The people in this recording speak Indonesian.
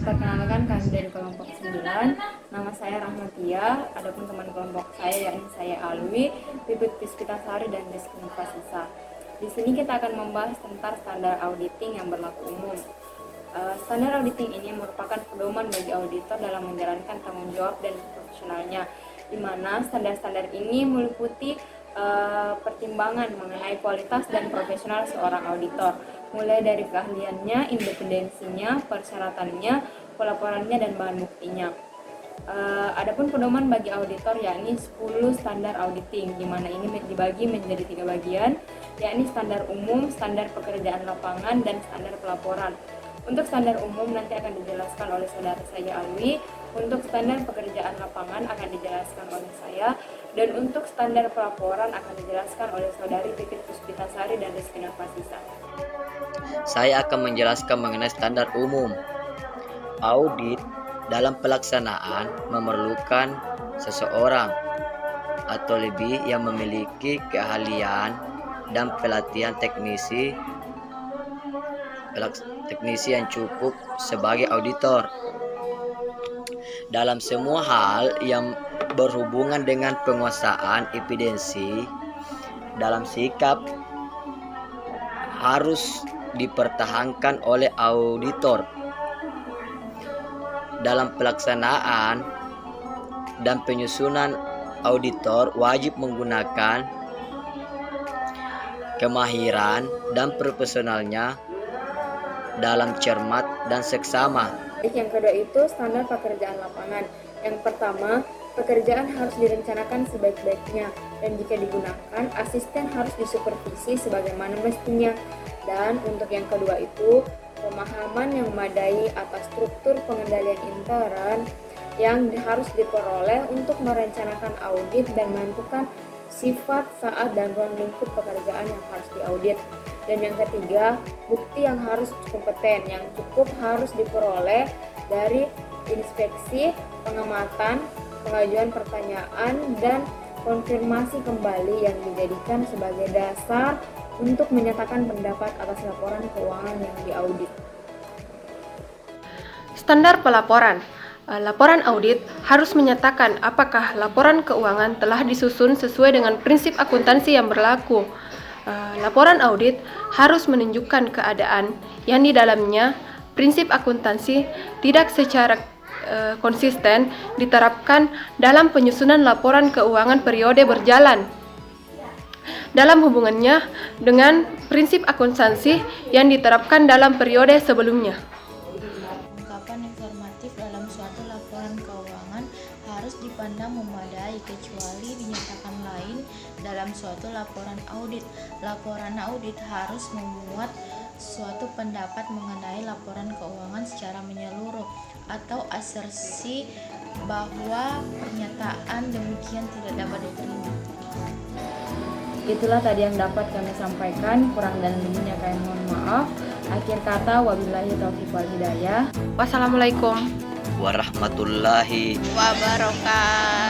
perkenalkan kami dari kelompok 9. Nama saya Rahmatia, adapun teman kelompok saya yakni saya Alwi, Pipit Puspitasari dan Rizky Nufasisa. Di sini kita akan membahas tentang standar auditing yang berlaku umum. Standar auditing ini merupakan pedoman bagi auditor dalam menjalankan tanggung jawab dan profesionalnya, di mana standar-standar ini meliputi pertimbangan mengenai kualitas dan profesional seorang auditor, mulai dari keahliannya, independensinya, persyaratannya, pelaporannya, dan bahan buktinya. Adapun pedoman bagi auditor yakni 10 standar auditing, di mana ini dibagi menjadi 3 bagian, yakni standar umum, standar pekerjaan lapangan, dan standar pelaporan. Untuk standar umum nanti akan dijelaskan oleh saudara saya Alwi, untuk standar pekerjaan lapangan akan dijelaskan oleh saya, dan untuk standar pelaporan akan dijelaskan oleh saudari Pipit Puspitasari dan Rizky Nufasisa. Saya akan menjelaskan mengenai standar umum. Audit dalam pelaksanaan memerlukan seseorang atau lebih yang memiliki keahlian dan pelatihan teknisi yang cukup sebagai auditor dalam semua hal yang berhubungan dengan penguasaan evidensi. Dalam sikap harus dipertahankan oleh auditor dalam pelaksanaan dan penyusunan. Auditor wajib menggunakan kemahiran dan profesionalnya dalam cermat dan seksama. Yang kedua itu standar pekerjaan lapangan. Yang pertama, pekerjaan harus direncanakan sebaik-baiknya, dan jika digunakan, asisten harus disupervisi sebagaimana mestinya. Dan untuk yang kedua itu, pemahaman yang memadai atas struktur pengendalian intern yang harus diperoleh untuk merencanakan audit dan menentukan sifat, saat, dan ruang lingkup pekerjaan yang harus diaudit. Dan yang ketiga, bukti yang harus kompeten, yang cukup harus diperoleh dari inspeksi, pengamatan, pengajuan pertanyaan, dan konfirmasi kembali yang dijadikan sebagai dasar untuk menyatakan pendapat atas laporan keuangan yang diaudit. Standar pelaporan. Laporan audit harus menyatakan apakah laporan keuangan telah disusun sesuai dengan prinsip akuntansi yang berlaku. Laporan audit harus menunjukkan keadaan yang di dalamnya prinsip akuntansi tidak secara konsisten diterapkan dalam penyusunan laporan keuangan periode berjalan dalam hubungannya dengan prinsip akuntansi yang diterapkan dalam periode sebelumnya. Ungkapan informatif dalam suatu laporan keuangan harus dipandang memadai kecuali dinyatakan lain dalam suatu laporan audit. Laporan audit harus memuat suatu pendapat mengenai laporan keuangan secara menyeluruh atau asersi bahwa pernyataan demikian tidak dapat diterima. Itulah tadi yang dapat kami sampaikan, kurang dan lebihnya kami mohon maaf. Akhir kata, wabillahi taufiq wal hidayah. Wassalamualaikum Warahmatullahi Wabarakatuh.